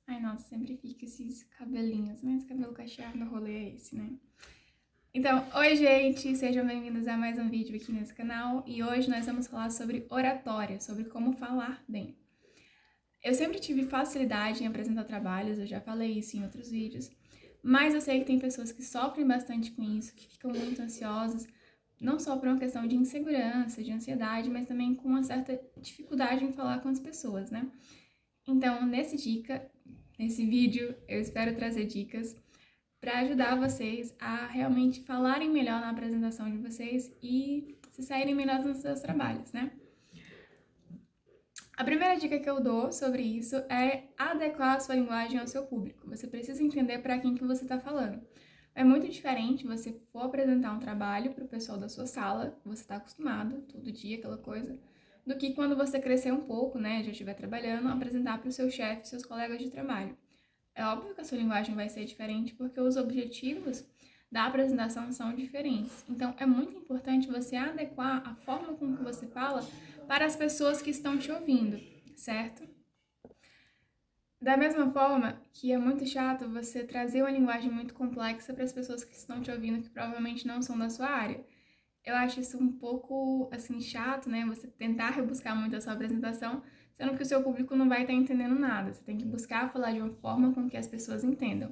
Ai, nossa, sempre fica esses cabelinhos, mas cabelo cacheado no rolê é esse, né? Então, oi gente, sejam bem-vindos a mais um vídeo aqui nesse canal e hoje nós vamos falar sobre oratória, sobre como falar bem. Eu sempre tive facilidade em apresentar trabalhos, eu já falei isso em outros vídeos, mas eu sei que tem pessoas que sofrem bastante com isso, que ficam muito ansiosas, não só por uma questão de insegurança, de ansiedade, mas também com uma certa dificuldade em falar com as pessoas, né? Então, nesse vídeo, eu espero trazer dicas para ajudar vocês a realmente falarem melhor na apresentação de vocês e se saírem melhor nos seus trabalhos, né? A primeira dica que eu dou sobre isso é adequar a sua linguagem ao seu público. Você precisa entender para quem que você está falando. É muito diferente você for apresentar um trabalho para o pessoal da sua sala, que você está acostumado, todo dia, aquela coisa, do que quando você crescer um pouco, né, já estiver trabalhando, apresentar para o seu chefe, seus colegas de trabalho. É óbvio que a sua linguagem vai ser diferente porque os objetivos da apresentação são diferentes. Então, é muito importante você adequar a forma com que você fala para as pessoas que estão te ouvindo, certo? Da mesma forma que é muito chato você trazer uma linguagem muito complexa para as pessoas que estão te ouvindo que provavelmente não são da sua área. Eu acho isso um pouco, assim, chato, né? Você tentar rebuscar muito a sua apresentação, sendo que o seu público não vai estar entendendo nada. Você tem que buscar falar de uma forma com que as pessoas entendam.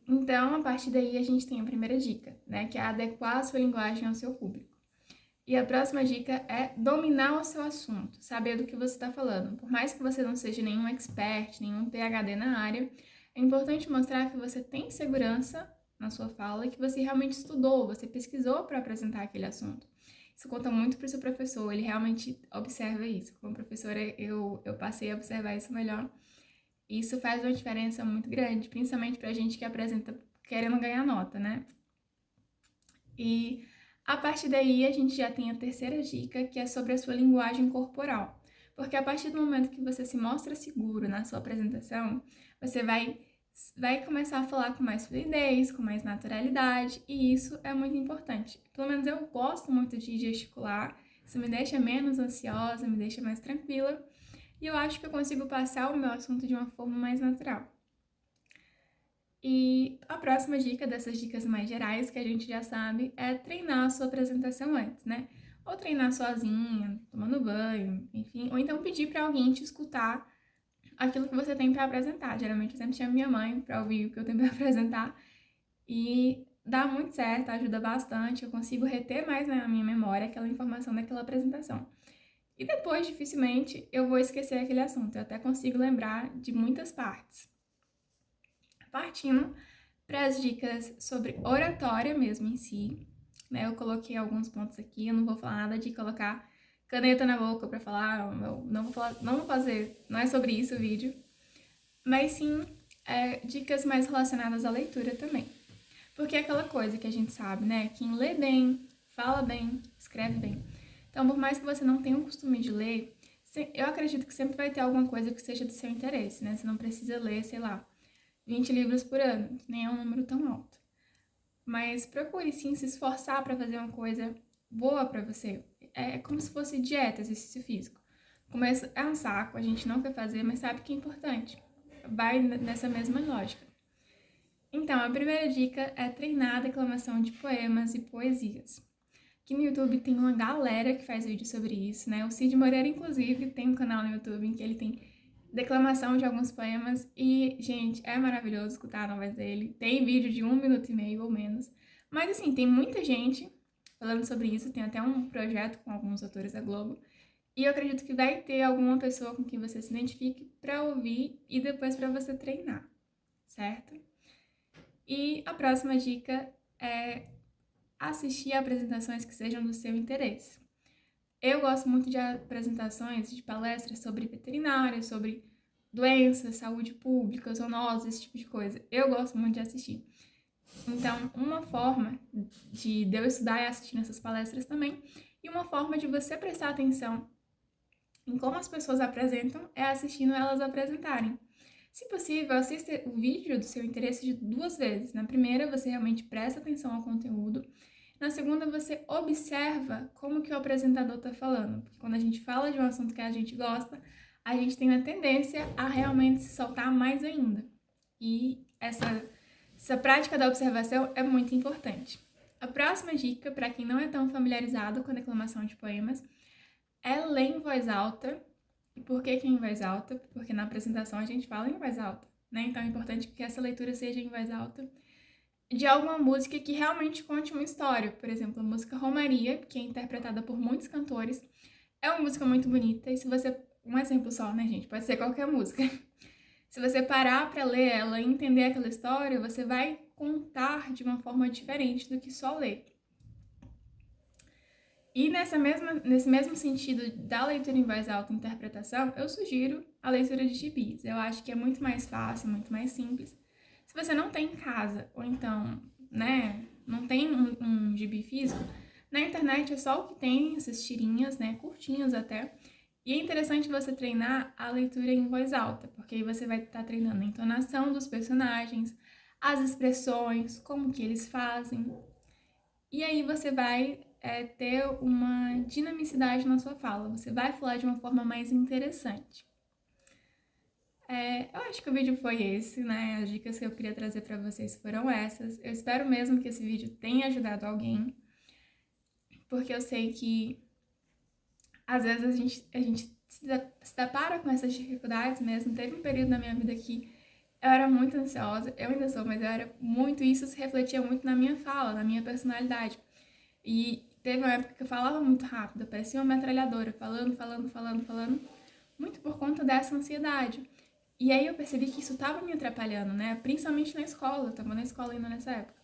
Então, a partir daí, a gente tem a primeira dica, né? Que é adequar a sua linguagem ao seu público. E a próxima dica é dominar o seu assunto, saber do que você está falando. Por mais que você não seja nenhum expert, nenhum PhD na área, é importante mostrar que você tem segurança na sua fala e que você realmente estudou, você pesquisou para apresentar aquele assunto. Isso conta muito para o seu professor, ele realmente observa isso. Como professora, eu passei a observar isso melhor. Isso faz uma diferença muito grande, principalmente para a gente que apresenta querendo ganhar nota, né? E a partir daí a gente já tem a terceira dica, que é sobre a sua linguagem corporal. Porque a partir do momento que você se mostra seguro na sua apresentação, você vai começar a falar com mais fluidez, com mais naturalidade, e isso é muito importante. Pelo menos eu gosto muito de gesticular, isso me deixa menos ansiosa, me deixa mais tranquila, e eu acho que eu consigo passar o meu assunto de uma forma mais natural. E a próxima dica dessas dicas mais gerais que a gente já sabe é treinar a sua apresentação antes, né? Ou treinar sozinha, tomando banho, enfim, ou então pedir para alguém te escutar aquilo que você tem para apresentar. Geralmente eu sempre chamo minha mãe para ouvir o que eu tenho para apresentar e dá muito certo, ajuda bastante, eu consigo reter mais na minha memória aquela informação daquela apresentação. E depois, dificilmente, eu vou esquecer aquele assunto, eu até consigo lembrar de muitas partes. Partindo para as dicas sobre oratória mesmo em si, né? Eu coloquei alguns pontos aqui, eu não vou falar nada de colocar caneta na boca para falar, não vou fazer, não é sobre isso o vídeo, mas sim dicas mais relacionadas à leitura também. Porque é aquela coisa que a gente sabe, né? Quem lê bem, fala bem, escreve bem. Então, por mais que você não tenha o costume de ler, eu acredito que sempre vai ter alguma coisa que seja do seu interesse, né? Você não precisa ler, sei lá, 20 livros por ano, que nem é um número tão alto. Mas procure sim se esforçar para fazer uma coisa boa para você. É como se fosse dieta, exercício físico. Começa é um saco, a gente não quer fazer, mas sabe que é importante. Vai nessa mesma lógica. Então, a primeira dica é treinar a declamação de poemas e poesias. Aqui no YouTube tem uma galera que faz vídeo sobre isso, né? O Cid Moreira, inclusive, tem um canal no YouTube em que ele tem declamação de alguns poemas e, gente, é maravilhoso escutar a voz dele. Tem vídeo de 1 minuto e meio ou menos. Mas, assim, tem muita gente falando sobre isso. Tem até um projeto com alguns atores da Globo. E eu acredito que vai ter alguma pessoa com quem você se identifique para ouvir e depois para você treinar, certo? E a próxima dica é assistir a apresentações que sejam do seu interesse. Eu gosto muito de apresentações, de palestras sobre veterinária, sobre doenças, saúde pública, zoonoses, esse tipo de coisa. Eu gosto muito de assistir. Então, uma forma de eu estudar é assistindo essas palestras também, e uma forma de você prestar atenção em como as pessoas apresentam é assistindo elas apresentarem. Se possível, assista o vídeo do seu interesse de 2 vezes. Na primeira, você realmente presta atenção ao conteúdo. Na segunda, você observa como que o apresentador está falando. Porque quando a gente fala de um assunto que a gente gosta, a gente tem uma tendência a realmente se soltar mais ainda. E essa prática da observação é muito importante. A próxima dica, para quem não é tão familiarizado com a declamação de poemas, é ler em voz alta. E por que em voz alta? Porque na apresentação a gente fala em voz alta, né? Então é importante que essa leitura seja em voz alta de alguma música que realmente conte uma história. Por exemplo, a música Romaria, que é interpretada por muitos cantores, é uma música muito bonita. E se você... Um exemplo só, né, gente? Pode ser qualquer música. Se você parar para ler ela e entender aquela história, você vai contar de uma forma diferente do que só ler. E nesse mesmo sentido da leitura em voz alta e interpretação, eu sugiro a leitura de gibis. Eu acho que é muito mais fácil, muito mais simples. Se você não tem em casa, ou então, né, não tem um gibi físico, na internet é só o que tem, essas tirinhas, né, curtinhas até. E é interessante você treinar a leitura em voz alta, porque aí você vai estar treinando a entonação dos personagens, as expressões, como que eles fazem. E aí você vai ter uma dinamicidade na sua fala, você vai falar de uma forma mais interessante. Eu acho que o vídeo foi esse, né? As dicas que eu queria trazer para vocês foram essas. Eu espero mesmo que esse vídeo tenha ajudado alguém, porque eu sei que às vezes a gente se depara com essas dificuldades mesmo. Teve um período na minha vida que eu era muito ansiosa, eu ainda sou, mas eu era muito, isso se refletia muito na minha fala, na minha personalidade. E teve uma época que eu falava muito rápido, eu parecia uma metralhadora, falando, muito por conta dessa ansiedade. E aí eu percebi que isso estava me atrapalhando, né? Principalmente na escola, eu tava na escola ainda nessa época.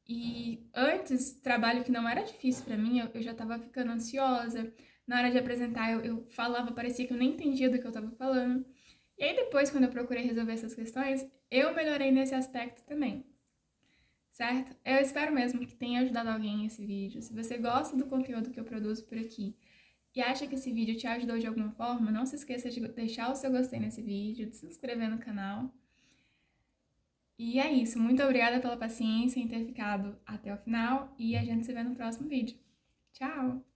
E antes, trabalho que não era difícil para mim, eu já tava ficando ansiosa. Na hora de apresentar, eu falava, parecia que eu nem entendia do que eu tava falando. E aí depois, quando eu procurei resolver essas questões, eu melhorei nesse aspecto também, certo? Eu espero mesmo que tenha ajudado alguém esse vídeo. Se você gosta do conteúdo que eu produzo por aqui e acha que esse vídeo te ajudou de alguma forma, não se esqueça de deixar o seu gostei nesse vídeo, de se inscrever no canal. E é isso, muito obrigada pela paciência em ter ficado até o final e a gente se vê no próximo vídeo. Tchau!